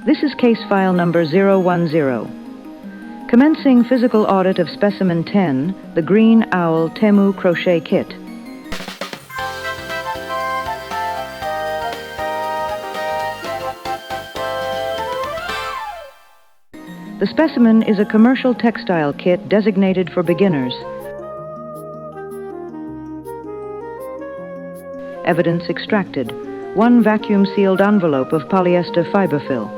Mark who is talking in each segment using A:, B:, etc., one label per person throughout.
A: This is case file number 010. Commencing physical audit of Specimen 10, the Green Owl Temu Crochet Kit. The Specimen is a commercial textile kit designated for beginners. Evidence extracted: 1 vacuum-sealed envelope of polyester fiberfill,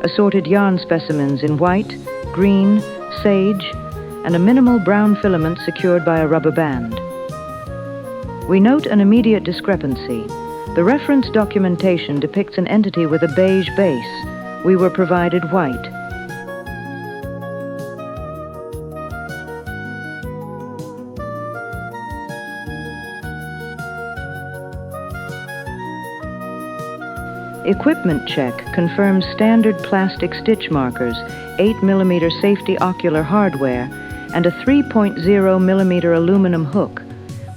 A: assorted yarn specimens in white, green, sage, and a minimal brown filament secured by a rubber band. We note an immediate discrepancy. The reference documentation depicts an entity with a beige base. We were provided white. Equipment check confirms standard plastic stitch markers, 8mm safety ocular hardware, and a 3.0mm aluminum hook.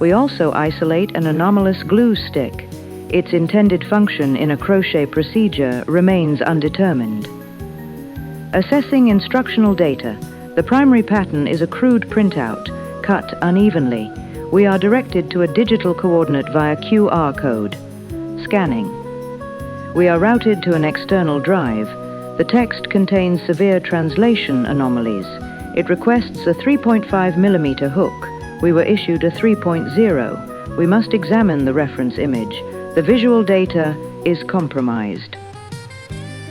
A: We also isolate an anomalous glue stick. Its intended function in a crochet procedure remains undetermined. Assessing instructional data. The primary pattern is a crude printout, cut unevenly. We are directed to a digital coordinate via QR code. Scanning. We are routed to an external drive. The text contains severe translation anomalies. It requests a 3.5mm hook. We were issued a 3.0. We must examine the reference image. The visual data is compromised.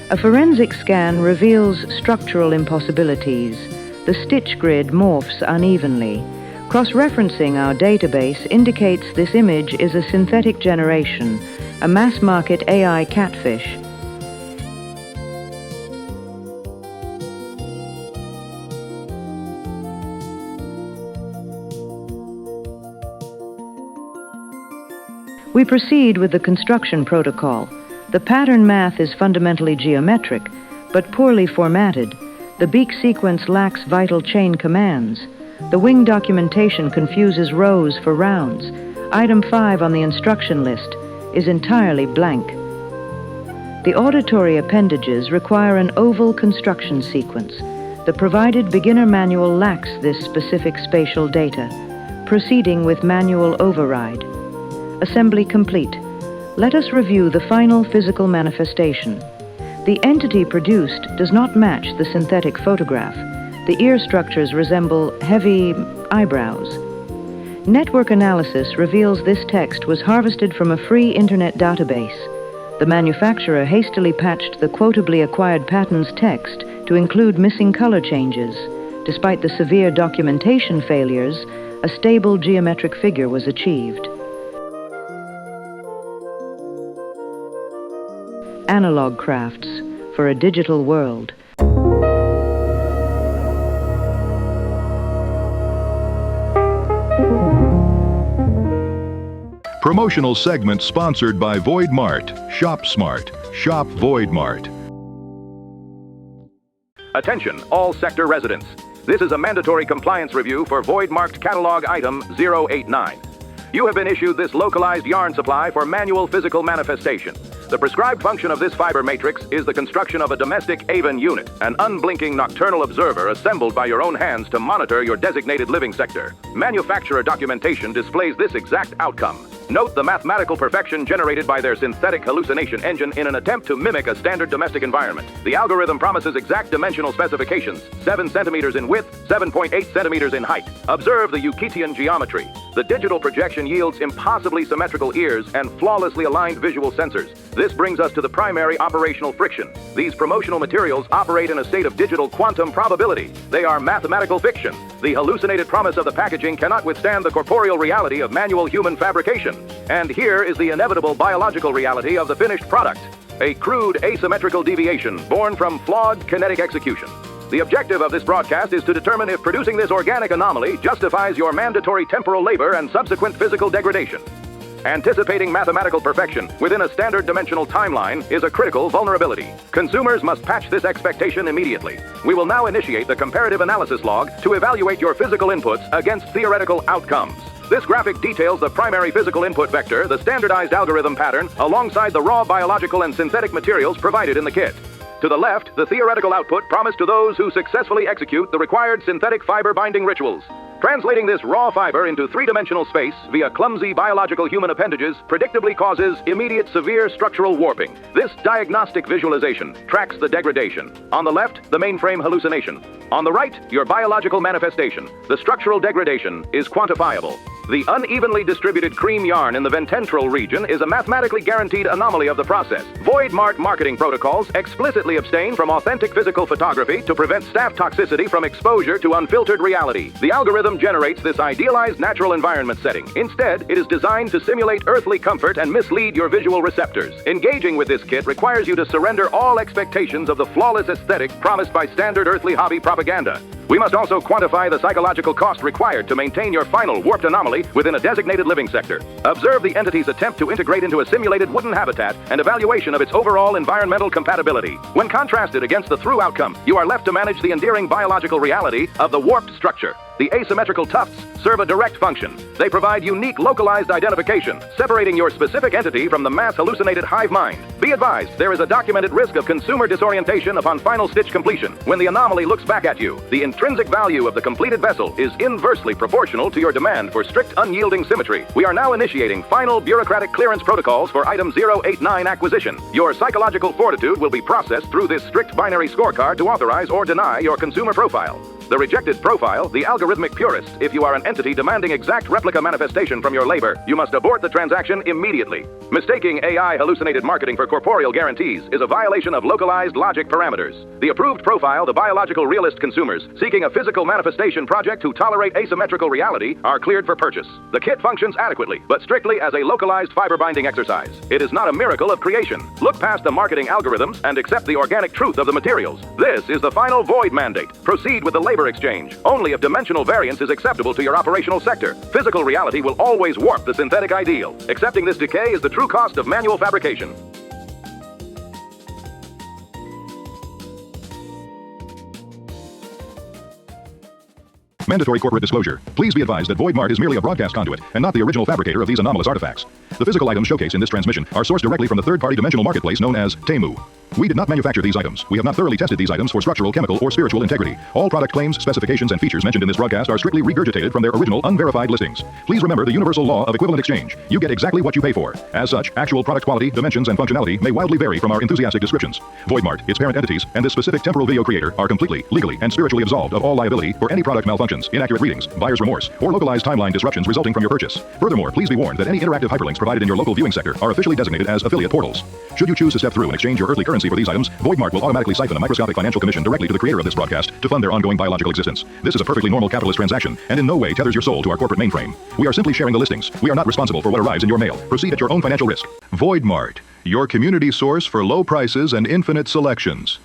A: A forensic scan reveals structural impossibilities. The stitch grid morphs unevenly. Cross-referencing our database indicates this image is a synthetic generation, a mass-market AI catfish. We proceed with the construction protocol. The pattern math is fundamentally geometric, but poorly formatted. The beak sequence lacks vital chain commands. The wing documentation confuses rows for rounds. Item 5 on the instruction list is entirely blank. The auditory appendages require an oval construction sequence. The provided beginner manual lacks this specific spatial data. Proceeding with manual override. Assembly complete. Let us review the final physical manifestation. The entity produced does not match the synthetic photograph. The ear structures resemble heavy eyebrows. Network analysis reveals this text was harvested from a free internet database. The manufacturer hastily patched the quotably acquired pattern's text to include missing color changes. Despite the severe documentation failures, a stable geometric figure was achieved. Analog crafts for a digital world.
B: Promotional segment sponsored by VOID-MART. Shop smart. Shop VOID-MART.
C: Attention, all sector residents. This is a mandatory compliance review for VOID-marked catalog item 089. You have been issued this localized yarn supply for manual physical manifestation. The prescribed function of this fiber matrix is the construction of a domestic AVEN unit, an unblinking nocturnal observer assembled by your own hands to monitor your designated living sector. Manufacturer documentation displays this exact outcome. Note the mathematical perfection generated by their synthetic hallucination engine in an attempt to mimic a standard domestic environment. The algorithm promises exact dimensional specifications, 7 centimeters in width, 7.8 centimeters in height. Observe the Euclidean geometry. The digital projection yields impossibly symmetrical ears and flawlessly aligned visual sensors. This brings us to the primary operational friction. These promotional materials operate in a state of digital quantum probability. They are mathematical fiction. The hallucinated promise of the packaging cannot withstand the corporeal reality of manual human fabrication. And here is the inevitable biological reality of the finished product. A crude asymmetrical deviation born from flawed kinetic execution. The objective of this broadcast is to determine if producing this organic anomaly justifies your mandatory temporal labor and subsequent physical degradation. Anticipating mathematical perfection within a standard dimensional timeline is a critical vulnerability. Consumers must patch this expectation immediately. We will now initiate the comparative analysis log to evaluate your physical inputs against theoretical outcomes. This graphic details the primary physical input vector, the standardized algorithm pattern, alongside the raw biological and synthetic materials provided in the kit. To the left, the theoretical output promised to those who successfully execute the required synthetic fiber binding rituals. Translating this raw fiber into three-dimensional space via clumsy biological human appendages predictably causes immediate severe structural warping. This diagnostic visualization tracks the degradation. On the left, the mainframe hallucination. On the right, your biological manifestation. The structural degradation is quantifiable. The unevenly distributed cream yarn in the vententral region is a mathematically guaranteed anomaly of the process. VOID-MART marketing protocols explicitly abstain from authentic physical photography to prevent staff toxicity from exposure to unfiltered reality. The algorithm generates this idealized natural environment setting. Instead, it is designed to simulate earthly comfort and mislead your visual receptors. Engaging with this kit requires you to surrender all expectations of the flawless aesthetic promised by standard earthly hobby propaganda. We must also quantify the psychological cost required to maintain your final warped anomaly within a designated living sector. Observe the entity's attempt to integrate into a simulated wooden habitat and evaluation of its overall environmental compatibility. When contrasted against the through outcome, you are left to manage the endearing biological reality of the warped structure. The asymmetrical tufts serve a direct function. They provide unique localized identification, separating your specific entity from the mass hallucinated hive mind. Be advised, there is a documented risk of consumer disorientation upon final stitch completion. When the anomaly looks back at you, the intrinsic value of the completed vessel is inversely proportional to your demand for strict unyielding symmetry. We are now initiating final bureaucratic clearance protocols for item 089 acquisition. Your psychological fortitude will be processed through this strict binary scorecard to authorize or deny your consumer profile. The rejected profile, the algorithmic purist. If you are an entity demanding exact replica manifestation from your labor, you must abort the transaction immediately. Mistaking AI hallucinated marketing for corporeal guarantees is a violation of localized logic parameters. The approved profile, the biological realist consumers seeking a physical manifestation project who tolerate asymmetrical reality are cleared for purchase. The kit functions adequately, but strictly as a localized fiber binding exercise. It is not a miracle of creation. Look past the marketing algorithms and accept the organic truth of the materials. This is the final void mandate. Proceed with the labor exchange. Only if dimensional variance is acceptable to your operational sector. Physical reality will always warp the synthetic ideal. Accepting this decay is the true cost of manual fabrication.
B: Mandatory corporate disclosure. Please be advised that VOID-MART is merely a broadcast conduit and not the original fabricator of these anomalous artifacts. The physical items showcased in this transmission are sourced directly from the third-party dimensional marketplace known as Temu. We did not manufacture these items. We have not thoroughly tested these items for structural, chemical, or spiritual integrity. All product claims, specifications, and features mentioned in this broadcast are strictly regurgitated from their original, unverified listings. Please remember the universal law of equivalent exchange. You get exactly what you pay for. As such, actual product quality, dimensions, and functionality may wildly vary from our enthusiastic descriptions. VOID-MART, its parent entities, and this specific temporal video creator are completely, legally, and spiritually absolved of all liability for any product malfunctions, inaccurate readings, buyer's remorse, or localized timeline disruptions resulting from your purchase. Furthermore, please be warned that any interactive hyperlinks provided in your local viewing sector are officially designated as affiliate portals. Should you choose to step through and exchange your earthly currency for these items, VOID-MART will automatically siphon a microscopic financial commission directly to the creator of this broadcast to fund their ongoing biological existence. This is a perfectly normal capitalist transaction and in no way tethers your soul to our corporate mainframe. We are simply sharing the listings. We are not responsible for what arrives in your mail. Proceed at your own financial risk. VOID-MART, your community source for low prices and infinite selections.